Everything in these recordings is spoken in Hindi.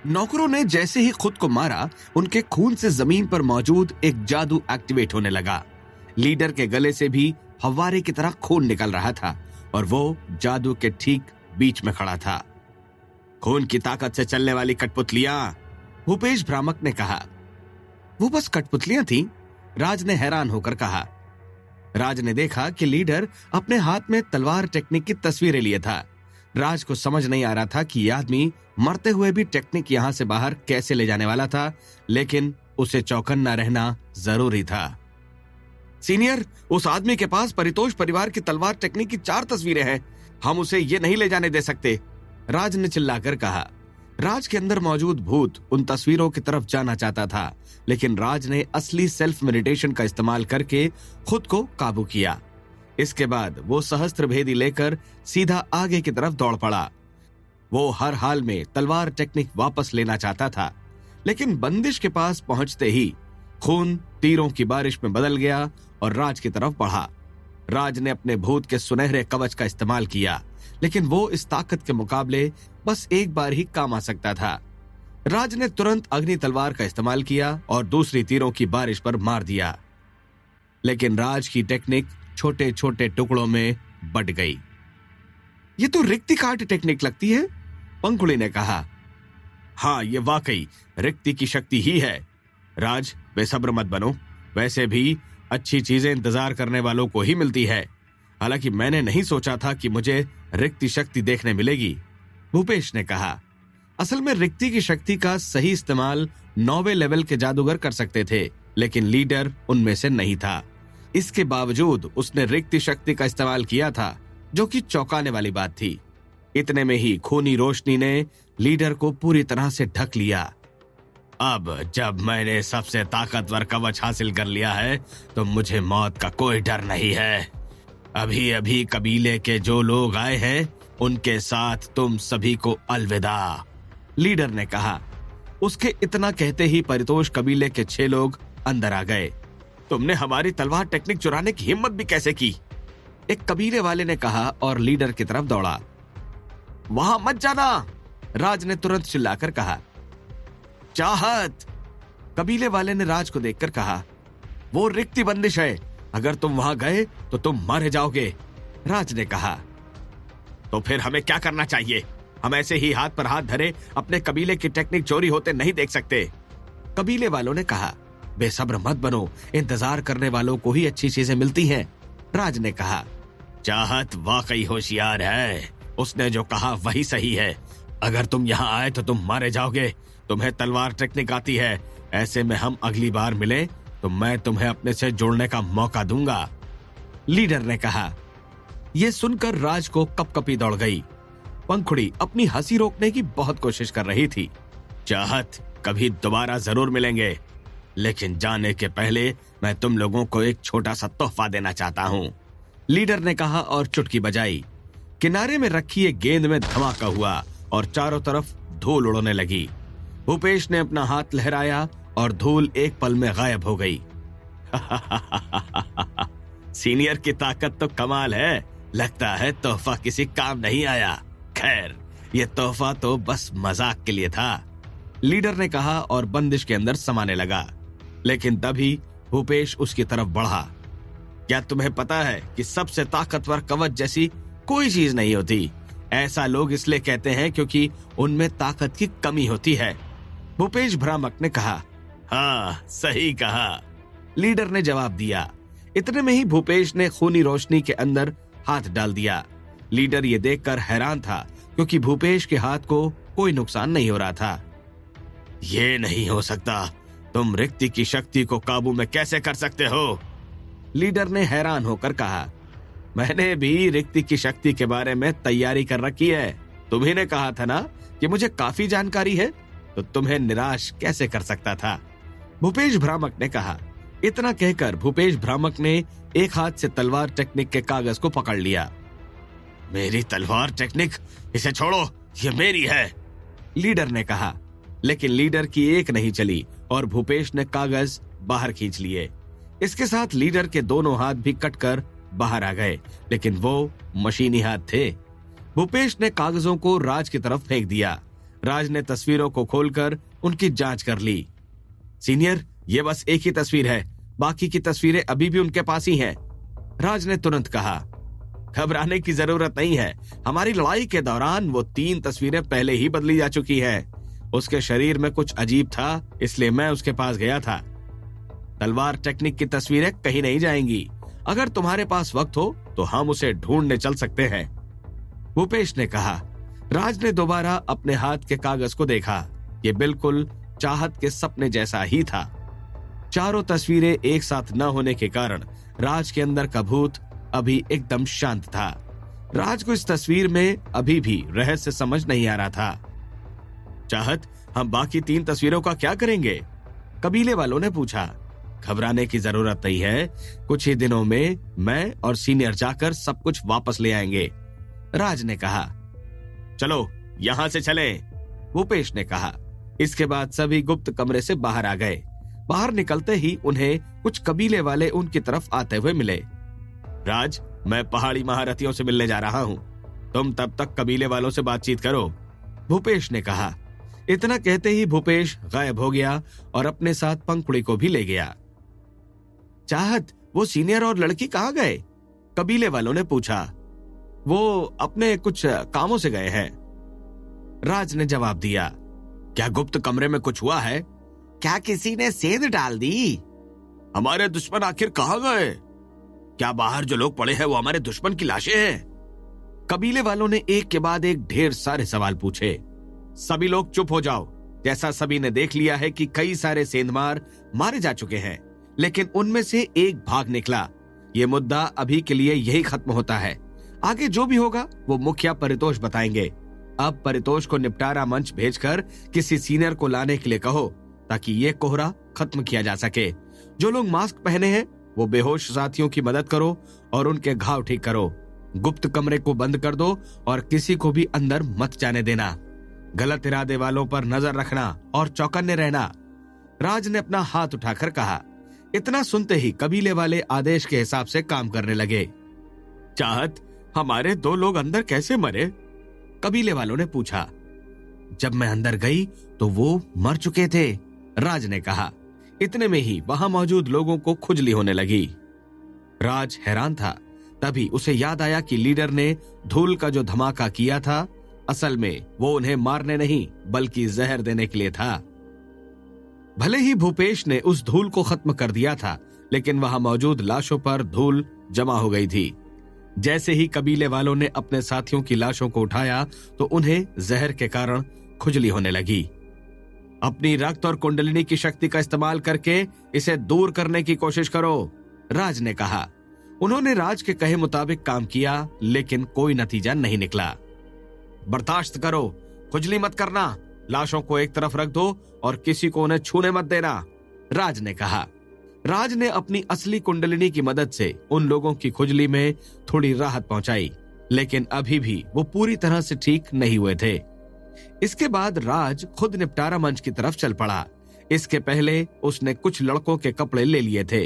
नौकरों ने जैसे ही खुद को मारा, उनके खून से जमीन पर मौजूद एक जादू एक्टिवेट होने लगा। लीडर के गले से भी फव्वारे की तरह खून निकल रहा था और वो जादू के ठीक बीच में खड़ा था। खून की ताकत से चलने वाली कठपुतलियां, भूपेश भ्रामक ने कहा। वो बस कठपुतलियां थीं? राज ने हैरान होकर कहा। राज ने देखा कि लीडर अपने हाथ में तलवार टेक्निक की तस्वीरें लिए था। राज को समझ नहीं आ रहा था कि यह आदमी मरते हुए भी टेक्निक यहां से बाहर कैसे ले जाने वाला था, लेकिन उसे चौकन्ना रहना जरूरी था। सीनियर, उस आदमी के पास परितोष परिवार की तलवार टेक्निक की 4 तस्वीरें हैं। हम उसे ये नहीं ले जाने दे सकते, राज ने चिल्लाकर कहा। राज के अंदर मौजूद भूत उन तस्वीरों की तरफ जाना चाहता था, लेकिन राज ने असली सेल्फ मेडिटेशन का इस्तेमाल करके खुद को काबू किया। इसके बाद वो सहस्त्र भेदी लेकर सीधा आगे की तरफ दौड़ पड़ा। वो हर हाल में तलवार टेक्निक वापस लेना चाहता था, लेकिन बंदिश के पास पहुंचते ही खून तीरों की बारिश में बदल गया और राज की तरफ बढ़ा। राज ने अपने भूत के सुनहरे कवच का इस्तेमाल किया, लेकिन वो इस ताकत के मुकाबले बस एक बार ही काम आ सकता था। राज ने तुरंत अग्नि तलवार का इस्तेमाल किया और दूसरी तीरों की बारिश पर मार दिया, लेकिन राज की टेक्निक छोटे छोटे टुकड़ों में बट गई। ये तो रिक्ति काट टेक्निक लगती है, पंखुड़ी ने कहा। हाँ, ये वाकई रिक्ति की शक्ति ही है। राज, बेसब्र मत बनो। वैसे भी अच्छी चीजें इंतजार करने वालों को ही मिलती है। हालांकि मैंने नहीं सोचा था कि मुझे रिक्ति शक्ति देखने मिलेगी, भूपेश ने कहा। असल में रिक्ति की शक्ति का सही इस्तेमाल 9वें लेवल के जादूगर कर सकते थे, लेकिन लीडर उनमें से नहीं था। इसके बावजूद उसने रिक्ति शक्ति का इस्तेमाल किया था, जो कि चौंकाने वाली बात थी। इतने में ही खूनी रोशनी ने लीडर को पूरी तरह से ढक लिया। अब जब मैंने सबसे ताकतवर कवच हासिल कर लिया है, तो मुझे मौत का कोई डर नहीं है। अभी अभी कबीले के जो लोग आए हैं, उनके साथ तुम सभी को अलविदा, लीडर ने कहा। उसके इतना कहते ही परितोष कबीले के 6 लोग अंदर आ गए। तुमने हमारी तलवार टेक्निक चुराने की हिम्मत भी कैसे की? एक कबीले वाले ने कहा और लीडर की तरफ दौड़ा। वहां मत जाना, राज ने तुरंत चिल्लाकर कहा। चाहत, कबीले वाले ने राज को देखकर कहा। वो रिक्ति बंदिश है, अगर तुम वहां गए तो तुम मारे जाओगे, राज ने कहा। तो फिर हमें क्या करना चाहिए? हम ऐसे ही हाथ पर हाथ धरे अपने कबीले की टेक्निक चोरी होते नहीं देख सकते, कबीले वालों ने कहा। बेसब्र मत बनो, इंतजार करने वालों को ही अच्छी चीजें मिलती हैं, राज ने कहा। चाहत वाकई होशियार है, उसने जो कहा वही सही है। अगर तुम यहाँ आए तो तुम मारे जाओगे। तुम्हें तलवार टेक्निक आती है, ऐसे में हम अगली बार मिले तो मैं तुम्हें अपने से जोड़ने का मौका दूंगा, लीडर ने कहा। यह सुनकर राज को कपकपी दौड़ गई। पंखुड़ी अपनी हंसी रोकने की बहुत कोशिश कर रही थी। चाहत, कभी दोबारा जरूर मिलेंगे, लेकिन जाने के पहले मैं तुम लोगों को एक छोटा सा तोहफा देना चाहता हूँ, लीडर ने कहा और चुटकी बजाई। किनारे में रखी एक गेंद में धमाका हुआ और चारों तरफ धूल उड़ने लगी। भूपेश ने अपना हाथ लहराया और धूल एक पल में गायब हो गई। सीनियर की ताकत तो कमाल है, लगता है तोहफा किसी काम नहीं आया। खैर, ये तोहफा तो बस मजाक के लिए था, लीडर ने कहा और बंदिश के अंदर समाने लगा। लेकिन तभी भूपेश उसकी तरफ बढ़ा। क्या तुम्हें पता है कि सबसे ताकतवर कवच जैसी कोई चीज नहीं होती? ऐसा लोग इसलिए कहते हैं क्योंकि उनमें ताकत की कमी होती है, भूपेश भ्रामक ने कहा। हाँ, सही कहा, लीडर ने जवाब दिया। इतने में ही भूपेश ने खूनी रोशनी के अंदर हाथ डाल दिया। लीडर ये देखकर हैरान था, क्योंकि भूपेश के हाथ को कोई नुकसान नहीं हो रहा था। ये नहीं हो सकता, तुम रिक्ति की शक्ति को काबू में कैसे कर सकते हो? लीडर ने हैरान होकर कहा। मैंने भी रिक्ति की शक्ति के बारे में तैयारी कर रखी है। तुम्ही ने कहा था ना कि मुझे काफी जानकारी है, तो तुम्हें निराश कैसे कर सकता था, भूपेश भ्रामक ने कहा। इतना कहकर भूपेश भ्रामक ने एक हाथ से तलवार टेक्निक के कागज को पकड़ लिया। मेरी तलवार टेक्निक, इसे छोड़ो, ये मेरी है, लीडर ने कहा। लेकिन लीडर की एक नहीं चली और भूपेश ने कागज बाहर खींच लिए। इसके साथ लीडर के दोनों हाथ भी कटकर बाहर आ गए, लेकिन वो मशीनी हाथ थे। भूपेश ने कागजों को राज की तरफ फेंक दिया। राज ने तस्वीरों को खोलकर उनकी जांच कर ली। सीनियर, ये बस एक ही तस्वीर है, बाकी की तस्वीरें अभी भी उनके पास ही हैं। राज ने तुरंत कहा, घबराने की जरूरत नहीं है, हमारी लड़ाई के दौरान वो 3 तस्वीरें पहले ही बदली जा चुकी है। उसके शरीर में कुछ अजीब था, इसलिए मैं उसके पास गया था। तलवार टेक्निक की तस्वीरें कहीं नहीं जाएंगी। अगर तुम्हारे पास वक्त हो तो हम उसे ढूंढने चल सकते हैं, भूपेश ने कहा। राज ने दोबारा अपने हाथ के कागज को देखा। ये बिल्कुल चाहत के सपने जैसा ही था। चारों तस्वीरें एक साथ न होने के कारण राज के अंदर का भूत अभी एकदम शांत था। राज को इस तस्वीर में अभी भी रहस्य समझ नहीं आ रहा था। चाहत, हम बाकी 3 तस्वीरों का क्या करेंगे? कबीले वालों ने पूछा। घबराने की जरूरत नहीं है, कुछ ही दिनों में मैं और सीनियर जाकर सब कुछ वापस ले आएंगे, राज ने कहा। चलो यहां से चलें, भूपेश ने कहा। इसके बाद सभी गुप्त कमरे से बाहर आ गए। बाहर निकलते ही उन्हें कुछ कबीले वाले उनकी तरफ आते हुए मिले। राज, मैं पहाड़ी महारथियों से मिलने जा रहा हूं, तुम तब तक कबीले वालों से बातचीत करो, भूपेश ने कहा। इतना कहते ही भूपेश गायब हो गया और अपने साथ पंखुड़ी को भी ले गया। चाहत, वो सीनियर और लड़की कहाँ गए? कबीले वालों ने पूछा। वो अपने कुछ कामों से गए हैं, राज ने जवाब दिया। क्या गुप्त कमरे में कुछ हुआ है? क्या किसी ने सेंध डाल दी? हमारे दुश्मन आखिर कहाँ गए? क्या बाहर जो लोग पड़े हैं वो हमारे दुश्मन की लाशें हैं? कबीले वालों ने एक के बाद एक ढेर सारे सवाल पूछे। सभी लोग चुप हो जाओ। जैसा सभी ने देख लिया है कि कई सारे सेंधमार मारे जा चुके हैं, लेकिन उनमें से एक भाग निकला। ये मुद्दा अभी के लिए यही खत्म होता है। आगे जो भी होगा वो मुखिया परितोष बताएंगे। अब परितोष को निपटारा मंच भेजकर किसी सीनियर को लाने के लिए कहो, ताकि ये कोहरा खत्म किया जा सके। जो लोग मास्क पहने हैं वो बेहोश साथियों की मदद करो और उनके घाव ठीक करो। गुप्त कमरे को बंद कर दो और किसी को भी अंदर मत जाने देना। गलत इरादे वालों पर नजर रखना और चौकन्ने रहना, राज ने अपना हाथ उठाकर कहा। इतना सुनते ही कबीले वाले आदेश के हिसाब से काम करने लगे। चाहत, हमारे 2 लोग अंदर कैसे मरे? कबीले वालों ने पूछा। जब मैं अंदर गई तो वो मर चुके थे, राज ने कहा। इतने में ही वहां मौजूद लोगों को खुजली होने लगी। राज हैरान था। तभी उसे याद आया कि लीडर ने धूल का जो धमाका किया था, असल में वो उन्हें मारने नहीं बल्कि जहर देने के लिए था। भले ही भूपेश ने उस धूल को खत्म कर दिया था, लेकिन वहां मौजूद लाशों पर धूल जमा हो गई थी। जैसे ही कबीले वालों ने अपने साथियों की लाशों को उठाया तो उन्हें जहर के कारण खुजली होने लगी। अपनी रक्त और कुंडलिनी की शक्ति का इस्तेमाल करके इसे दूर करने की कोशिश करो, राज ने कहा। उन्होंने राज के कहे मुताबिक काम किया, लेकिन कोई नतीजा नहीं निकला। बर्दाश्त करो, खुजली मत करना, लाशों को एक तरफ रख दो और किसी को उन्हें छूने मत देना, राज ने कहा। राज ने अपनी असली कुंडलिनी की मदद से उन लोगों की खुजली में थोड़ी राहत पहुंचाई, लेकिन अभी भी वो पूरी तरह से ठीक नहीं हुए थे। इसके बाद राज खुद निपटारा मंच की तरफ चल पड़ा। इसके पहले उसने कुछ लड़कों के कपड़े ले लिए थे।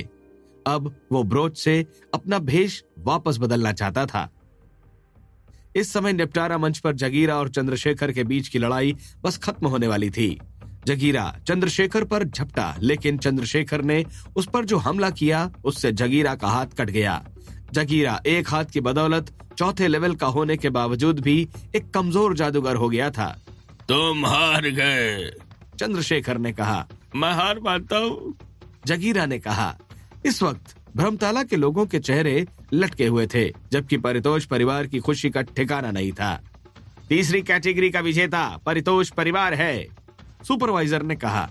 अब वो ब्रोच से अपना भेष वापस बदलना चाहता था। इस समय निपटारा मंच पर जगीरा और चंद्रशेखर के बीच की लड़ाई बस खत्म होने वाली थी। जगीरा चंद्रशेखर पर झपटा, लेकिन चंद्रशेखर ने उस पर जो हमला किया उससे जगीरा का हाथ कट गया। जगीरा एक हाथ की बदौलत 4थे लेवल का होने के बावजूद भी एक कमजोर जादूगर हो गया था। तुम हार गए, चंद्रशेखर ने कहा। मैं हार मानता हूँ, जगीरा ने कहा। इस वक्त भ्रमताला के लोगों के चेहरे लटके हुए थे, जबकि परितोष परिवार की खुशी का ठिकाना नहीं था। 3री कैटेगरी का विजेता परितोष परिवार है, सुपरवाइजर ने कहा।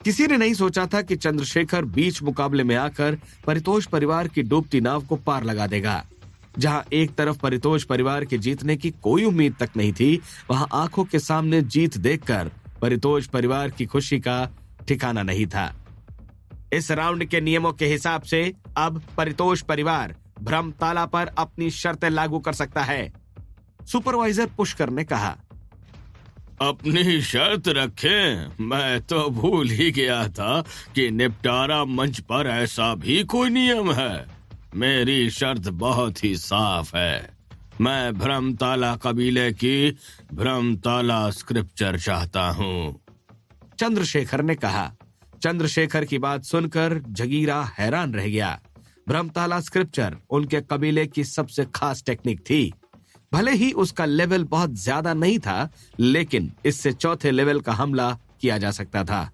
किसी ने नहीं सोचा था कि चंद्रशेखर बीच मुकाबले में आकर परितोष परिवार की डूबती नाव को पार लगा देगा। जहां एक तरफ परितोष परिवार के जीतने की कोई उम्मीद तक नहीं थी, वहां आंखों के सामने जीत देखकर परितोष परिवार की खुशी का ठिकाना नहीं था। इस राउंड के नियमों के हिसाब से अब परितोष परिवार भ्रमताला पर अपनी शर्तें लागू कर सकता है, सुपरवाइजर पुष्कर ने कहा। अपनी शर्त रखें? मैं तो भूल ही गया था कि निपटारा मंच पर ऐसा भी कोई नियम है। मेरी शर्त बहुत ही साफ है, मैं भ्रमताला कबीले की भ्रमताला स्क्रिप्चर चाहता हूँ। चंद्रशेखर ने कहा। चंद्रशेखर की बात सुनकर जगीरा हैरान रह गया। भ्रमताला स्क्रिप्चर उनके कबीले की सबसे खास टेक्निक थी। भले ही उसका लेवल बहुत ज्यादा नहीं था, लेकिन इससे चौथे लेवल का हमला किया जा सकता था।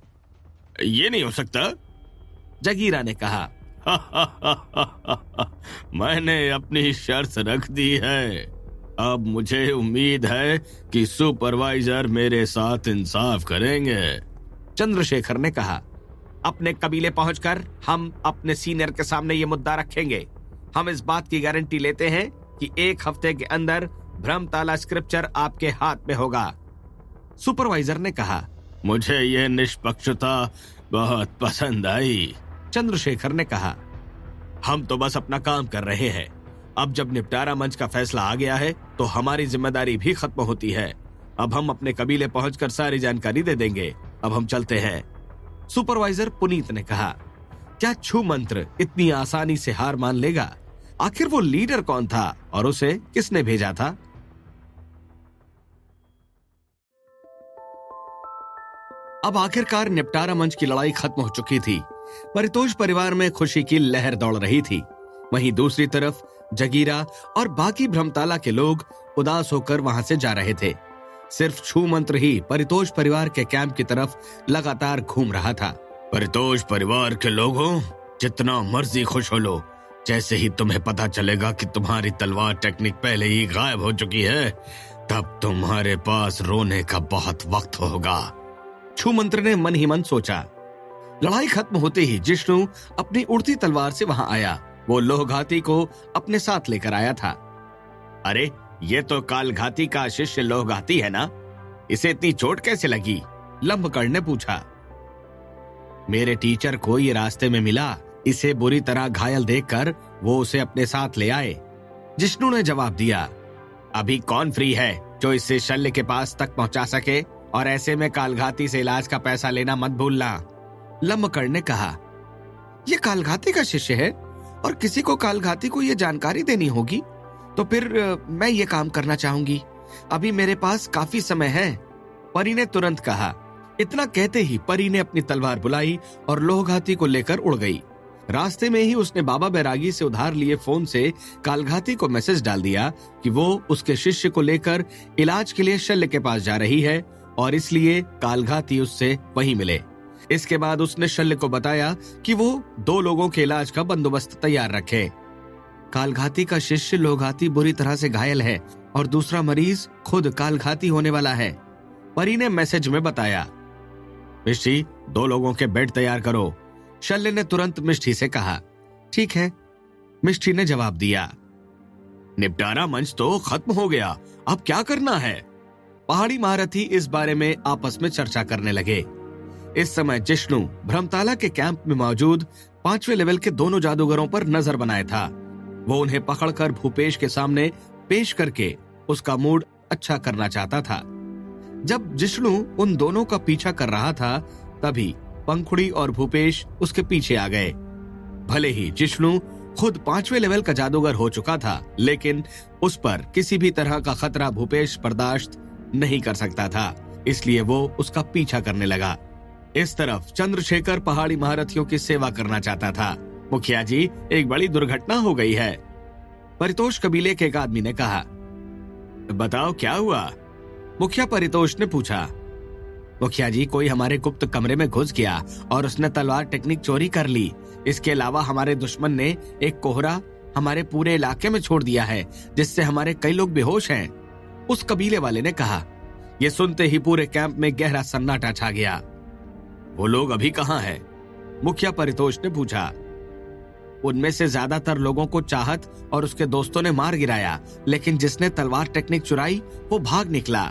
ये नहीं हो सकता, जगीरा ने कहा। मैंने अपनी शर्त रख दी है। अब मुझे उम्मीद है कि सुपरवाइजर मेरे साथ इंसाफ करेंगे। चंद्रशेखर ने कहा। अपने कबीले पहुंचकर हम अपने सीनियर के सामने ये मुद्दा रखेंगे। हम इस बात की गारंटी लेते हैं कि 1 हफ्ते के अंदर भ्रमताला स्क्रिप्चर आपके हाथ में होगा। सुपरवाइजर ने कहा। मुझे ये निष्पक्षता बहुत पसंद आई। चंद्रशेखर ने कहा। हम तो बस अपना काम कर रहे हैं। अब जब निपटारा मंच का फैसला आ गया है तो हमारी जिम्मेदारी भी खत्म होती है। अब हम अपने कबीले पहुंचकर सारी जानकारी दे देंगे। अब हम चलते हैं। सुपरवाइजर पुनीत ने कहा। क्या छू मंत्र इतनी आसानी से हार मान लेगा? आखिर वो लीडर कौन था और उसे किसने भेजा था? अब आखिरकार निपटारा मंच की लड़ाई खत्म हो चुकी थी। परितोष परिवार में खुशी की लहर दौड़ रही थी। वहीं दूसरी तरफ जगीरा और बाकी भ्रमताला के लोग उदास होकर वहां से जा रहे थे। सिर्फ छू मंत्र ही परितोष परिवार के कैंप की तरफ लगातार घूम रहा था। परितोष परिवार के लोगों, जितना मर्जी खुश हो लो, जैसे ही तुम्हें पता चलेगा कि तुम्हारी तलवार टेक्निक पहले ही गायब हो चुकी है, तब तुम्हारे पास रोने का बहुत वक्त होगा। छू मंत्र ने मन ही मन सोचा। लड़ाई खत्म होते ही जिष्णु अपनी उड़ती तलवार से वहां आया। वो लोहघाती को अपने साथ लेकर आया था। अरे, ये तो कालघाती का शिष्य लोहघाती है ना? इसे इतनी चोट कैसे लगी? लंबकर्ण ने पूछा। मेरे टीचर को ये रास्ते में मिला। इसे बुरी तरह घायल देखकर वो उसे अपने साथ ले आए। जिष्णु ने जवाब दिया। अभी कौन फ्री है जो इसे शल्य के पास तक पहुंचा सके? और ऐसे में कालघाती से इलाज का पैसा लेना मत भूलना। लंबकर्ण ने कहा। ये कालघाती का शिष्य है और किसी को कालघाती को ये जानकारी देनी होगी, तो फिर मैं ये काम करना चाहूंगी। अभी मेरे पास काफी समय है, परी ने तुरंत कहा। इतना कहते ही परी ने अपनी तलवार बुलाई और लोहघाती को लेकर उड़ गई। रास्ते में ही उसने बाबा बैरागी से उधार लिए फोन से कालघाती को मैसेज डाल दिया कि वो उसके शिष्य को लेकर इलाज के लिए शल्य के पास जा रही है और इसलिए कालघाती उससे वहीं मिले। इसके बाद उसने शल्य को बताया कि वो 2 लोगों के इलाज का बंदोबस्त तैयार रखे। कालघाती का शिष्य लोहघाती बुरी तरह से घायल है और दूसरा मरीज खुद कालघाती होने वाला है, परी ने मैसेज में बताया। मिष्टी, 2 लोगों के बेड तैयार करो। शल्य ने तुरंत मिष्टी से कहा। ठीक है, मिष्टी ने जवाब दिया। निपटारा मंच तो खत्म हो गया, अब क्या करना है? पहाड़ी महारथी इस बारे में आपस में चर्चा करने लगे। इस समय जिष्णु भ्रमताला के कैंप में मौजूद 5वें लेवल के दोनों जादूगरों पर नजर बनाए था। वो उन्हें पकड़कर भूपेश के सामने पेश करके उसका मूड अच्छा करना चाहता था। जब जिष्णु उन दोनों का पीछा कर रहा था, तभी पंखुड़ी और भूपेश उसके पीछे आ गए। भले ही जिष्णु खुद 5वें लेवल का जादूगर हो चुका था, लेकिन उस पर किसी भी तरह का खतरा भूपेश बर्दाश्त नहीं कर सकता था, इसलिए वो उसका पीछा करने लगा। इस तरफ चंद्रशेखर पहाड़ी महारथियों की सेवा करना चाहता था। मुखिया जी, एक बड़ी दुर्घटना हो गई है, परितोष कबीले के एक आदमी ने कहा। बताओ क्या हुआ? मुखिया परितोष ने पूछा। मुखिया जी, कोई हमारे गुप्त कमरे में घुस गया और उसने तलवार टेक्निक चोरी कर ली। इसके अलावा हमारे दुश्मन ने एक कोहरा हमारे पूरे इलाके में छोड़ दिया है, जिससे हमारे कई लोग बेहोश हैं, उस कबीले वाले ने कहा। यह सुनते ही पूरे कैंप में गहरा सन्नाटा छा गया। वो लोग अभी कहाँ हैं? मुखिया परितोष ने पूछा। उनमें से ज्यादातर लोगों को चाहत और उसके दोस्तों ने मार गिराया, लेकिन जिसने तलवार टेक्निक चुराई वो भाग निकला,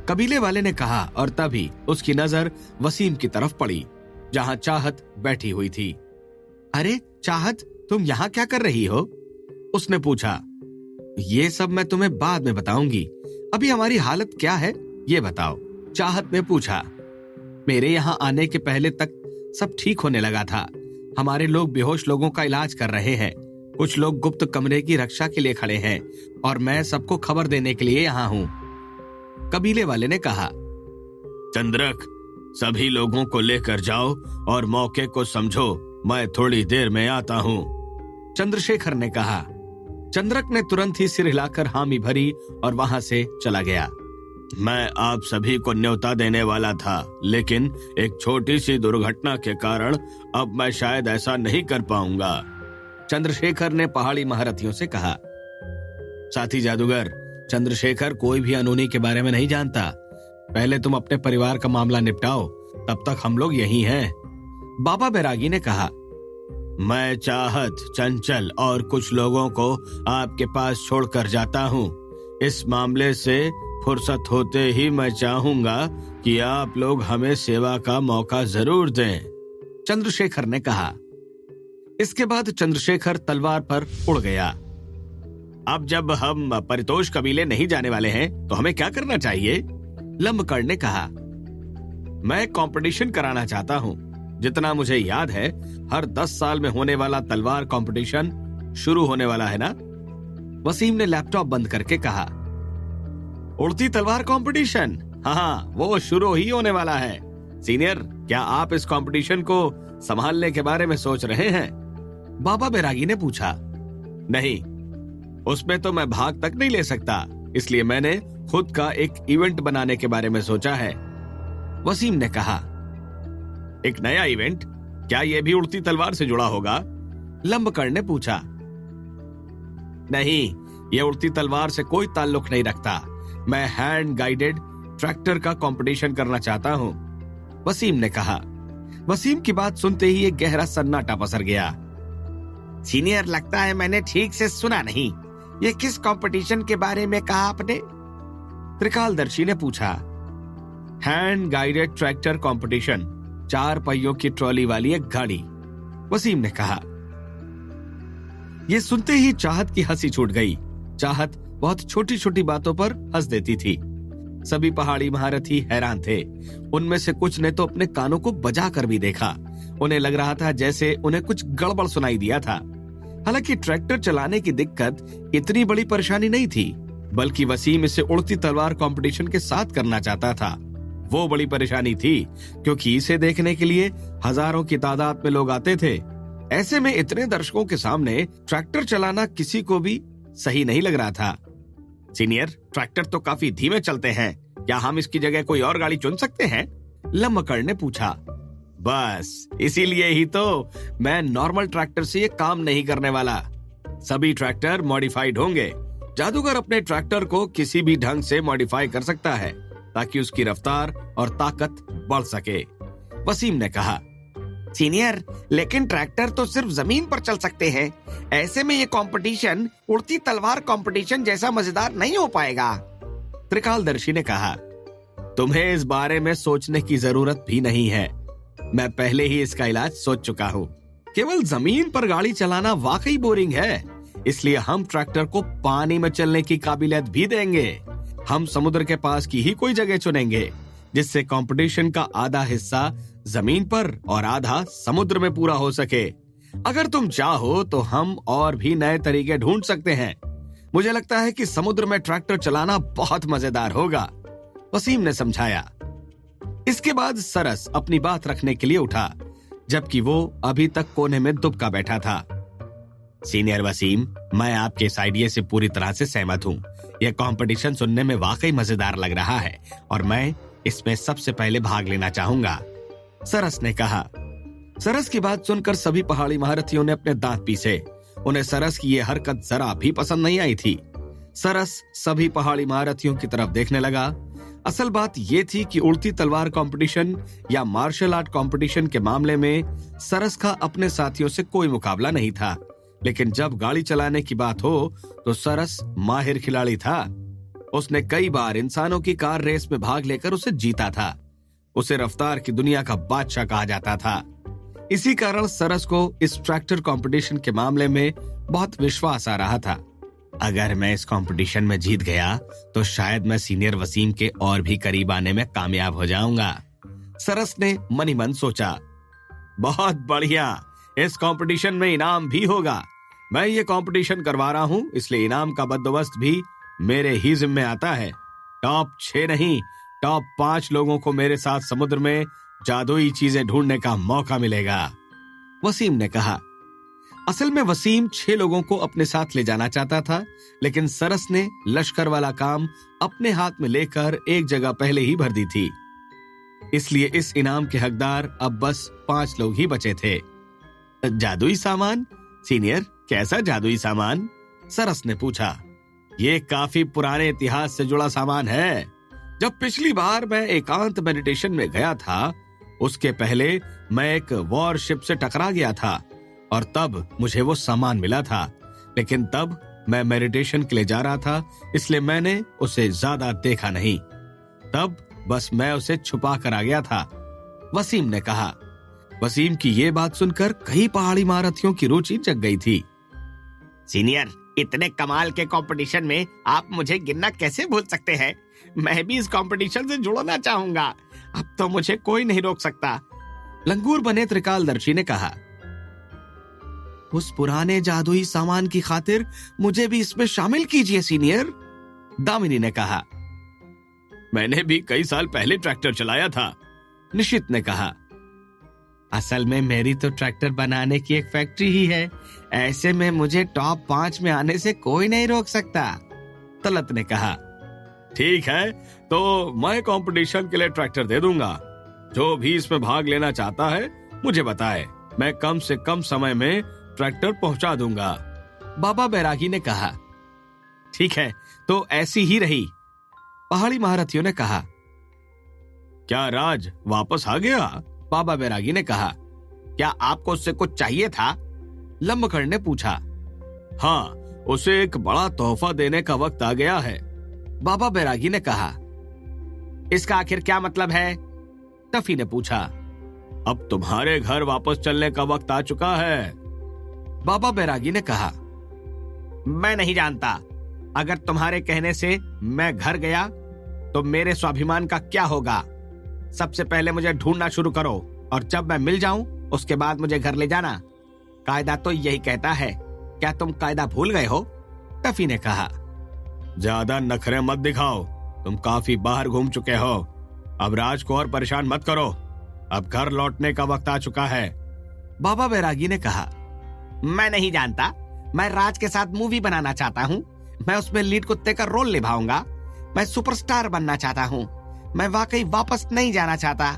कबीले वाले ने कहा। और तभी उसकी नजर वसीम की तरफ पड़ी, जहां चाहत बैठी हुई थी। अरे चाहत, तुम यहाँ क्या कर रही हो? उसने पूछा। ये सब मैं तुम्हें बाद में बताऊंगी, अभी हमारी हालत क्या है ये बताओ, चाहत ने पूछा। मेरे यहाँ आने के पहले तक सब ठीक होने लगा था। हमारे लोग बेहोश लोगों का इलाज कर रहे हैं। कुछ लोग गुप्त कमरे की रक्षा के लिए खड़े हैं और मैं सबको खबर देने के लिए यहाँ हूँ। कबीले वाले ने कहा। चंद्रक, सभी लोगों को लेकर जाओ और मौके को समझो, मैं थोड़ी देर में आता हूँ। चंद्रशेखर ने कहा। चंद्रक ने तुरंत ही सिर हिलाकर हामी भरी और वहां से चला गया। मैं आप सभी को न्योता देने वाला था, लेकिन एक छोटी सी दुर्घटना के कारण अब मैं शायद ऐसा नहीं कर पाऊंगा। चंद्रशेखर ने पहाड़ी महारथियों से कहा। साथी जादूगर, चंद्रशेखर कोई भी अनूनी के बारे में नहीं जानता। पहले तुम अपने परिवार का मामला निपटाओ, तब तक हम लोग यहीं हैं। बाबा बैरागी ने कहा। मैं चाहत, चंचल और कुछ लोगों को आपके पास छोड़कर जाता हूँ। इस मामले से फुर्सत होते ही मैं चाहूंगा कि आप लोग हमें सेवा का मौका जरूर दें, चंद्रशेखर ने कहा। इसके बाद चंद्रशेखर तलवार पर उड़ गया। अब जब हम परितोष कबीले नहीं जाने वाले हैं तो हमें क्या करना चाहिए? लंबकड़ ने कहा। मैं कंपटीशन कराना चाहता हूँ। जितना मुझे याद है, हर 10 साल में होने वाला तलवार कंपटीशन शुरू होने वाला है ना? वसीम ने लैपटॉप बंद करके कहा। उड़ती तलवार कंपटीशन? हाँ, वो शुरू ही होने वाला है। सीनियर, क्या आप इस कंपटीशन को संभालने के बारे में सोच रहे हैं? बाबा बैरागी ने पूछा। नहीं, उसमें तो मैं भाग तक नहीं ले सकता, इसलिए मैंने खुद का एक इवेंट बनाने के बारे में सोचा है, वसीम ने कहा। एक नया इवेंट? क्या यह भी उड़ती तलवार से जुड़ा होगा? लंबकड़ ने पूछा। नहीं, यह उड़ती तलवार से कोई ताल्लुक नहीं रखता। मैं हैंड गाइडेड ट्रैक्टर का कंपटीशन करना चाहता हूँ, वसीम ने कहा। वसीम की बात सुनते ही एक गहरा सन्नाटा पसर गया। सीनियर, लगता है मैंने ठीक से सुना नहीं। ये किस कंपटीशन के बारे में कहा आपने? त्रिकालदर्शी ने पूछा। हैंड गाइडेड ट्रैक्टर कंपटीशन, 4 पहियों की ट्रॉली वाली एक गाड़ी, वसीम ने कहा। ये सुनते ही चाहत की हंसी छूट गई। चाहत बहुत छोटी छोटी बातों पर हंस देती थी। सभी पहाड़ी महारथी हैरान थे। उनमें से कुछ ने तो अपने कानों को बजा कर भी देखा। उन्हें लग रहा था जैसे उन्हें कुछ गड़बड़ सुनाई दिया था। हालांकि ट्रैक्टर चलाने की दिक्कत इतनी बड़ी परेशानी नहीं थी, बल्कि वसीम इसे उड़ती तलवार कंपटीशन के साथ करना चाहता था। वो बड़ी परेशानी थी, क्योंकि इसे देखने के लिए हजारों की तादाद में लोग आते थे। ऐसे में इतने दर्शकों के सामने ट्रैक्टर चलाना किसी को भी सही नहीं लग रहा था। सीनियर, ट्रैक्टर तो काफी धीमे चलते हैं, क्या हम इसकी जगह कोई और गाड़ी चुन सकते हैं? लंबकड़ ने पूछा। बस इसीलिए ही तो मैं नॉर्मल ट्रैक्टर से ये काम नहीं करने वाला। सभी ट्रैक्टर मॉडिफाइड होंगे। जादूगर अपने ट्रैक्टर को किसी भी ढंग से मॉडिफाई कर सकता है ताकि उसकी रफ्तार और ताकत बढ़ सके, वसीम ने कहा। सीनियर, लेकिन ट्रैक्टर तो सिर्फ जमीन पर चल सकते हैं। ऐसे में ये कंपटीशन उड़ती तलवार कंपटीशन जैसा मजेदार नहीं हो पाएगा, त्रिकालदर्शी ने कहा। तुम्हें इस बारे में सोचने की जरूरत भी नहीं है। मैं पहले ही इसका इलाज सोच चुका हूँ। केवल जमीन पर गाड़ी चलाना वाकई बोरिंग है, इसलिए हम ट्रैक्टर को पानी में चलने की काबिलियत भी देंगे। हम समुद्र के पास की ही कोई जगह चुनेंगे, जिससे कंपटीशन का आधा हिस्सा जमीन पर और आधा समुद्र में पूरा हो सके। अगर तुम चाहो तो हम और भी नए तरीके ढूंढ सकते हैं। मुझे लगता है कि समुद्र में ट्रैक्टर चलाना बहुत मजेदार होगा, वसीम ने समझाया। इसके बाद सरस अपनी बात रखने के लिए उठा, जबकि वो अभी तक कोने में दुबका बैठा था। सीनियर वसीम, मैं आपके इस आइडिया से पूरी तरह से सहमत हूँ। यह कंपटीशन सुनने में वाकई मजेदार लग रहा है और मैं इसमें सबसे पहले भाग लेना चाहूंगा, सरस ने कहा। सरस की बात सुनकर सभी पहाड़ी महारथियों ने अपने दांत पीसे। उन्हें सरस की यह हरकत जरा भी पसंद नहीं आई थी। सरस सभी पहाड़ी महारथियों की तरफ देखने लगा। असल बात यह थी कि उड़ती तलवार कंपटीशन या मार्शल आर्ट कंपटीशन के मामले में सरस का अपने साथियों से कोई मुकाबला नहीं था, लेकिन जब गाड़ी चलाने की बात हो तो सरस माहिर खिलाड़ी था। उसने कई बार इंसानों की कार रेस में भाग लेकर उसे जीता था। उसे रफ्तार की दुनिया का बादशाह कहा जाता था। इसी कारण सरस को इस ट्रैक्टर कंपटीशन के मामले में बहुत विश्वास आ रहा था। अगर मैं इस कंपटीशन में जीत गया तो शायद मैं सीनियर वसीम के और भी करीब आने में कामयाब हो जाऊंगा, सरस ने मन ही मन सोचा। बहुत बढ़िया, इस कंपटीशन में इनाम भी होगा। मैं ये कंपटीशन करवा रहा हूँ, इसलिए इनाम का बंदोबस्त भी मेरे ही जिम्मे आता है। टॉप 6 नहीं, टॉप 5 लोगों को मेरे साथ समुद्र में जादुई चीजें ढूंढने का मौका मिलेगा, वसीम ने कहा। असल में वसीम 6 लोगों को अपने साथ ले जाना चाहता था, लेकिन सरस ने लश्कर वाला काम अपने हाथ में लेकर एक जगह पहले ही भर दी थी। इसलिए इस इनाम के हकदार अब बस 5 लोग ही बचे थे। जादुई सामान? सीनियर, कैसा जादुई सामान? सरस ने पूछा। ये काफी पुराने इतिहास से जुड़ा सामान है। जब पिछली बार मैं एकांत मेडिटेशन में गया था, उसके पहले मैं एक वॉरशिप से टकरा गया था और तब मुझे वो सामान मिला था, लेकिन तब मैं मेडिटेशन के लिए जा रहा था, इसलिए मैंने उसे ज्यादा देखा नहीं। तब बस मैं उसे छुपा कर आ गया था, वसीम ने कहा। वसीम की ये बात सुनकर कई पहाड़ी महारथियों की रुचि जग गई थी। सीनियर, इतने कमाल के कंपटीशन में आप मुझे गिनना कैसे भूल सकते हैं? मैं भी इस कंपटीशन से जुड़ना चाहूंगा। अब तो मुझे कोई नहीं रोक सकता। लंगूर बने त्रिकालदर्शी ने कहा। उस पुराने जादुई सामान की खातिर मुझे भी इसमें शामिल कीजिए सीनियर, दामिनी ने कहा। मैंने भी कई साल पहले ट्रैक्टर चलाया था, निशित ने कहा। असल में मेरी तो ट्रैक्टर बनाने की एक फैक्ट्री ही है, ऐसे में मुझे टॉप 5 में आने से कोई नहीं रोक सकता, तलत ने कहा। ठीक है, तो मैं कंपटीशन के लिए ट्रैक्टर दे दूंगा। जो भी इसमें भाग लेना चाहता है मुझे बताए, मैं कम से कम समय में ट्रैक्टर पहुंचा दूंगा, बाबा बैरागी ने कहा। ठीक है, तो ऐसी ही रही, पहाड़ी महारथियों ने कहा। क्या राज वापस आ गया? बाबा बैरागी ने कहा। क्या आपको उससे कुछ चाहिए था? लंबखड़ ने पूछा। हाँ, उसे एक बड़ा तोहफा देने का वक्त आ गया है, बाबा बैरागी ने कहा। इसका आखिर क्या मतलब है? टफी ने पूछा। अब तुम्हारे घर वापस चलने का वक्त आ चुका है, बाबा बैरागी ने कहा। मैं नहीं जानता। अगर तुम्हारे कहने से मैं घर गया तो मेरे स्वाभिमान का क्या होगा? सबसे पहले मुझे ढूंढना शुरू करो और जब मैं मिल जाऊं उसके बाद मुझे घर ले जाना। कायदा तो यही कहता है। क्या तुम कायदा भूल गए हो? टफी ने कहा। ज्यादा नखरे मत दिखाओ, तुम काफी बाहर घूम चुके हो। अब राज को और परेशान मत करो, अब घर लौटने का वक्त आ चुका है, बाबा बैरागी ने कहा। मैं नहीं जानता। मैं राज के साथ मूवी बनाना चाहता हूँ। मैं उसमें लीड कुत्ते का रोल निभाऊंगा। मैं सुपरस्टार बनना चाहता हूँ। मैं वाकई वापस नहीं जाना चाहता,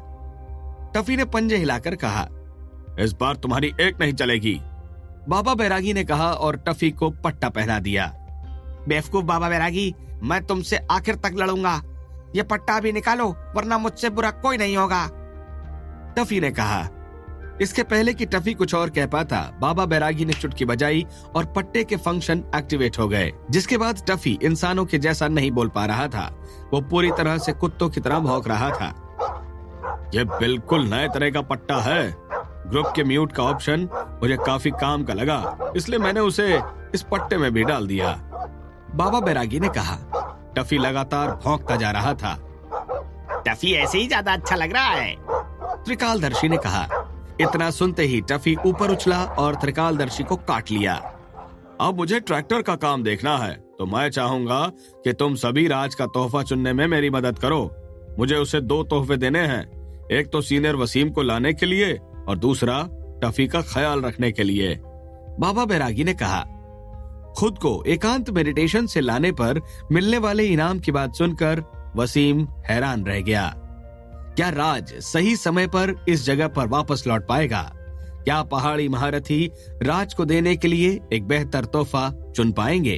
टफी ने पंजे हिलाकर कहा। इस बार तुम्हारी एक नहीं चलेगी, बाबा बैरागी ने कहा और टफी को पट्टा पहना दिया। बेवकूफ बाबा बैरागी, मैं तुमसे आखिर तक लड़ूंगा। ये पट्टा भी निकालो वरना मुझसे बुरा कोई नहीं होगा, टफी ने कहा। इसके पहले कि टफी कुछ और कह पाता, बाबा बैरागी ने चुटकी बजाई और पट्टे के फंक्शन एक्टिवेट हो गए, जिसके बाद टफी इंसानों के जैसा नहीं बोल पा रहा था। वो पूरी तरह से कुत्तों की तरह भौंक रहा था। ये बिल्कुल नए तरह का पट्टा है। ग्रुप के म्यूट का ऑप्शन मुझे काफी काम का लगा, इसलिए मैंने उसे इस पट्टे में भी डाल दिया, बाबा बैरागी ने कहा। टफी लगातार भौंकता जा रहा था। टफी ऐसे ही ज्यादा अच्छा लग रहा है, त्रिकालदर्शी ने कहा। इतना सुनते ही टफी ऊपर उछला और त्रिकालदर्शी को काट लिया। अब मुझे ट्रैक्टर का काम देखना है, तो मैं चाहूंगा कि तुम सभी राज का तोहफा चुनने में मेरी मदद करो। मुझे उसे 2 तोहफे देने हैं, एक तो सीनियर वसीम को लाने के लिए और दूसरा टफी का ख्याल रखने के लिए, बाबा बैरागी ने कहा। खुद को एकांत मेडिटेशन से लाने पर मिलने वाले इनाम की बात सुनकर वसीम हैरान रह गया। क्या राज सही समय पर इस जगह पर वापस लौट पाएगा? क्या पहाड़ी महारथी राज को देने के लिए एक बेहतर तोहफा चुन पाएंगे?